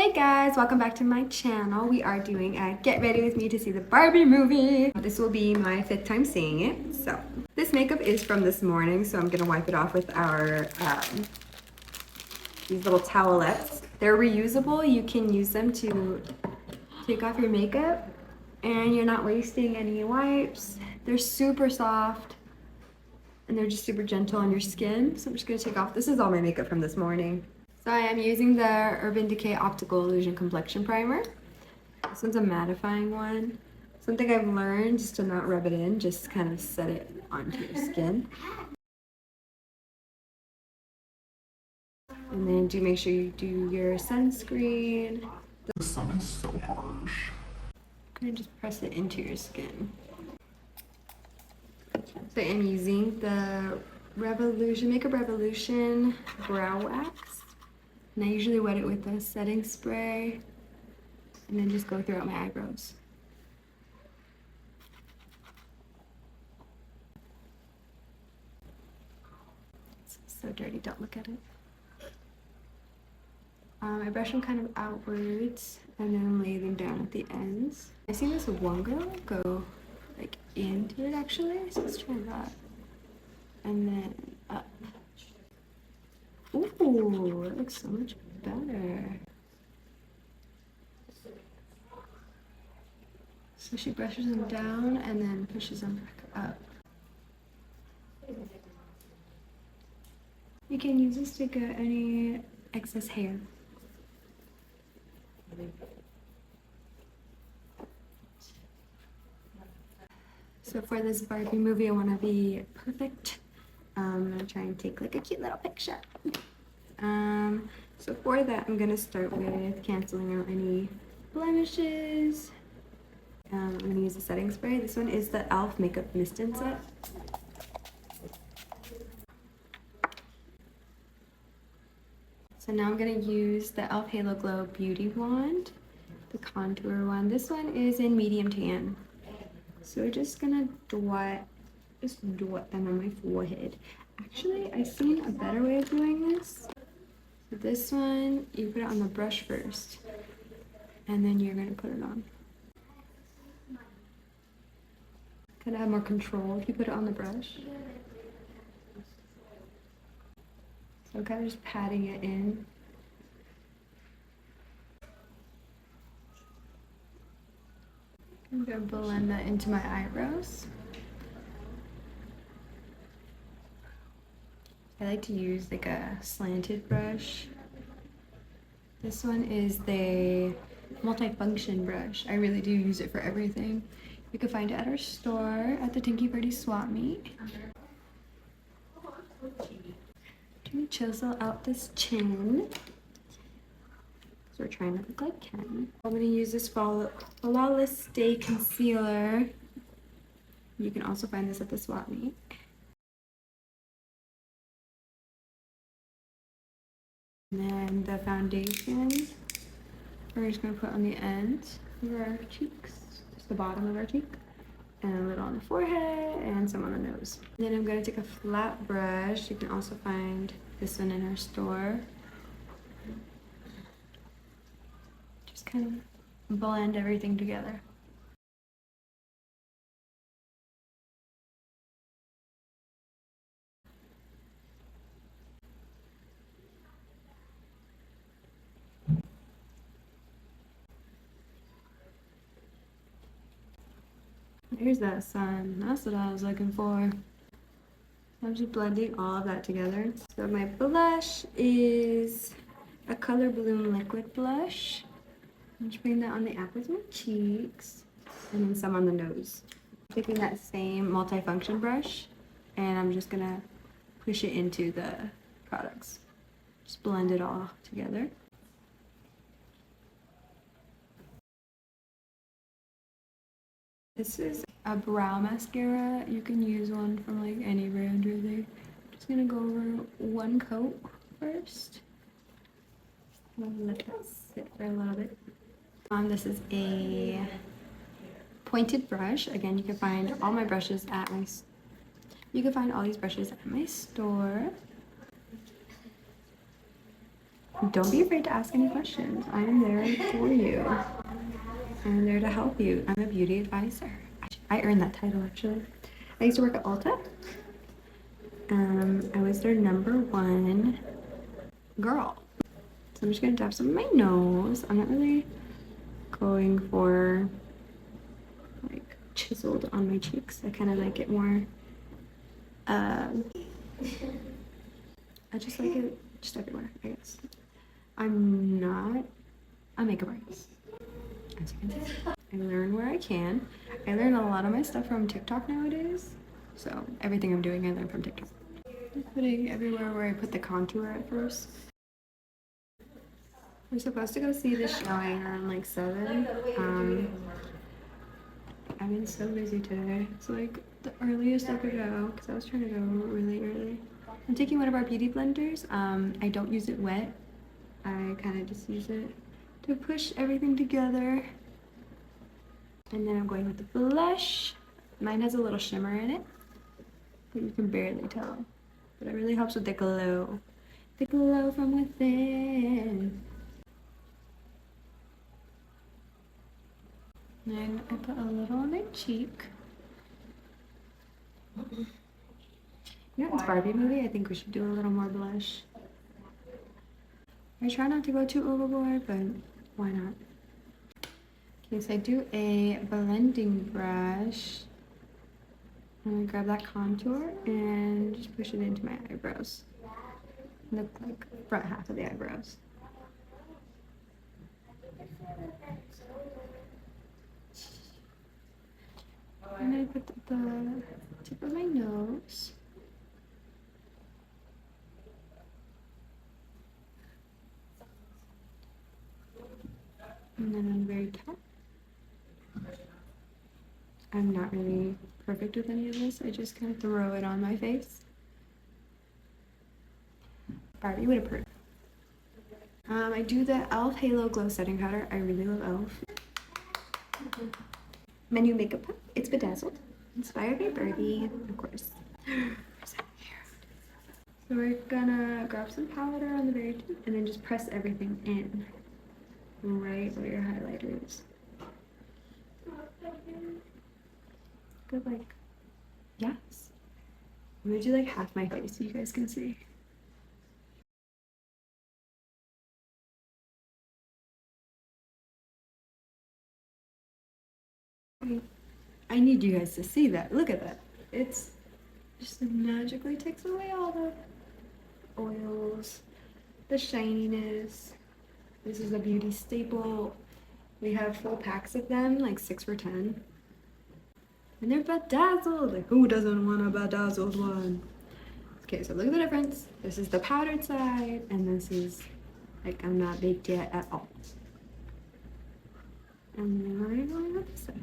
Hey guys, welcome back to my channel. We are doing a get ready with me to see the Barbie movie. This will be my 5th time seeing it. So this makeup is from this morning, so I'm gonna wipe it off with our these little towelettes. They're reusable. You can use them to take off your makeup and you're not wasting any wipes. They're super soft and they're just super gentle on your skin. So I'm just gonna take off. This is all my makeup from this morning. So I am using the Urban Decay Optical Illusion Complexion Primer. This one's a mattifying one. Something I've learned is to not rub it in, just kind of set it onto your skin. And then do make sure you do your sunscreen. The sun is so harsh. And just press it into your skin. So I'm using the Makeup Revolution Brow Wax. And I usually wet it with a setting spray and then just go throughout my eyebrows. It's so dirty, don't look at it. I brush them kind of outwards and then lay them down at the ends. I seen this one girl go like into it actually, so let's try that. And then up. Ooh, it looks so much better. So she brushes them down and then pushes them back up. You can use this to get any excess hair. So for this Barbie movie, I want to be perfect. I'm gonna try and take like a cute little picture. So for that, I'm gonna start with canceling out any blemishes. I'm gonna use a setting spray. This one is the e.l.f. Makeup Mist and Set. So now I'm gonna use the e.l.f. Halo Glow Beauty Wand, the contour one. This one is in medium tan. So we're just gonna dot them on my forehead. Actually, I've seen a better way of doing this. So this one, you put it on the brush first, and then you're gonna put it on. Kind of have more control if you put it on the brush. So I'm kind of just patting it in. I'm gonna blend that into my eyebrows. I like to use like a slanted brush. This one is the multi-function brush. I really do use it for everything. You can find it at our store at the Tinky Birdie Swap Meet. To chisel out this chin. So we're trying to look like Ken. I'm going to use this Flawless Stay Concealer. You can also find this at the Swap Meet. And then the foundation, we're just going to put on the end of our cheeks, just the bottom of our cheek, and a little on the forehead, and some on the nose. And then I'm going to take a flat brush. You can also find this one in our store. Just kind of blend everything together. Here's that sun. That's what I was looking for. I'm just blending all of that together. So my blush is a Color Bloom liquid blush. I'm just putting that on the apples of my cheeks and then some on the nose. Taking that same multi-function brush and I'm just gonna push it into the products. Just blend it all together. This is a brow mascara. You can use one from like any brand really. Just gonna go over one coat first. I'm gonna let that sit for a little bit. This is a pointed brush. Again, you can find all my brushes at my. You can find all these brushes at my store. don't be afraid to ask any questions. I am there for you. I'm there to help you. I'm a beauty advisor. I earned that title actually. I used to work at Ulta. I was their #1 girl. So I'm just gonna dab some of my nose. I'm not really going for like chiseled on my cheeks. I kind of like it more. I just like it just everywhere, I guess. I'm not a makeup artist, as you can see. I learn where I can. I learn a lot of my stuff from TikTok nowadays. So everything I'm doing, I learn from TikTok. I'm putting everywhere where I put the contour at first. We're supposed to go see the showing around like 7. I've been so busy today. It's like the earliest I could go because I was trying to go really early. I'm taking one of our beauty blenders. I don't use it wet. I kind of just use it to push everything together. And then I'm going with the blush. Mine has a little shimmer in it, but you can barely tell. But it really helps with the glow. The glow from within. And I put a little on my cheek. You know, it's Barbie movie. I think we should do a little more blush. I try not to go too overboard, but why not? Okay, so I do a blending brush. I'm gonna grab that contour and just push it into my eyebrows. Look like front half of the eyebrows. And I put the tip of my nose. And then on the very top. I'm not really perfect with any of this. I just kind of throw it on my face. Barbie would approve. I do the e.l.f. Halo Glow Setting Powder. I really love e.l.f. My new makeup palette. It's Bedazzled. Inspired by Barbie, of course. So we're gonna grab some powder on the very tip and then just press everything in. Right where your highlighter is. Good, like, yes. I'm gonna do like half my face so you guys can see. I need you guys to see that. Look at that. It's just magically takes away all the oils, the shininess. This is a beauty staple. We have full packs of them, like 6 for $10. And they're bedazzled. Like, who doesn't want a bedazzled one? Okay, so look at the difference. This is the powdered side, and this is like I'm not baked yet at all. And then we're going on this side.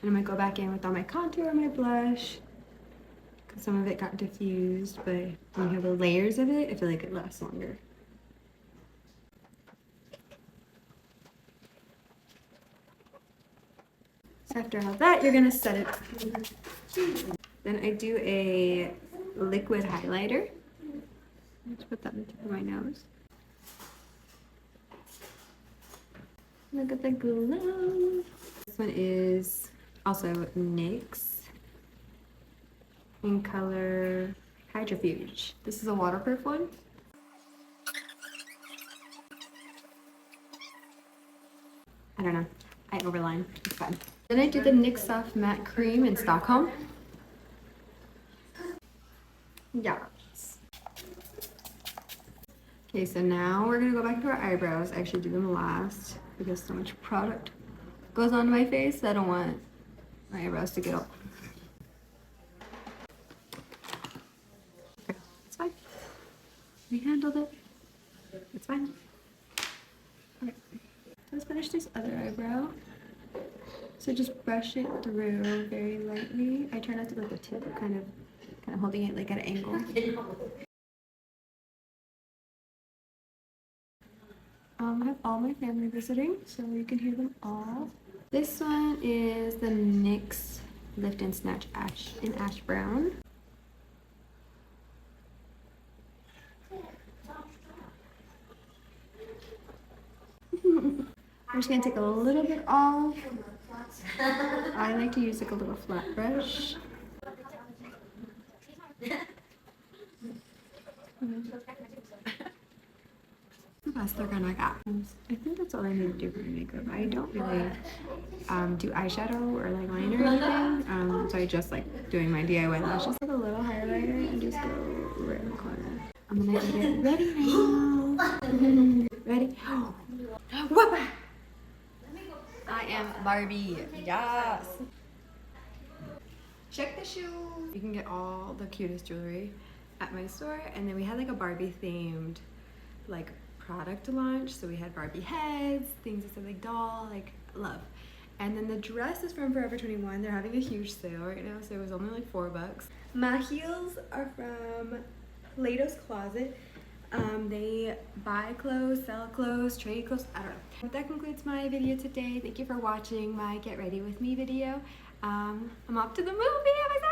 And I'm gonna go back in with all my contour and my blush. Because some of it got diffused, but when you have the layers of it, I feel like it lasts longer. So after all that, you're gonna set it. Then I do a liquid highlighter. Let's put that on the tip of my nose. Look at the glow. This one is also NYX in color Hydrofuge. This is a waterproof one. I don't know. I overline. It's fine. Then I do the NYX Soft Matte Cream in Stockholm. Yes. Okay, so now we're gonna go back to our eyebrows. I actually do them last because so much product goes on my face. I don't want my eyebrows to get old. Okay, it's fine. We handled it. It's fine. Okay, let's finish this other eyebrow. So just brush it through very lightly. I try not to let the tip kind of holding it like at an angle. I have all my family visiting, so you can hear them all. This one is the NYX Lift and Snatch Ash in Ash Brown. I'm just gonna take a little bit off. I like to use like a little flat brush. The best look I got. I think that's all I need to do for my makeup. I don't really do eyeshadow or like liner or anything. So I just like doing my DIY lashes with a little highlighter and just go right in the corner. I'm gonna get ready now. Ready? Whoop! I am Barbie. Yes. Check the shoes. You can get all the cutest jewelry at my store, and then we had like a Barbie themed like product launch. So we had Barbie heads, things that said like doll, like love. And then the dress is from Forever 21. They're having a huge sale right now, so it was only like $4. My heels are from Plato's Closet. They buy clothes, sell clothes, trade clothes, I don't know. That concludes my video today. Thank you for watching my Get Ready With Me video. I'm off to the movie. I'm excited.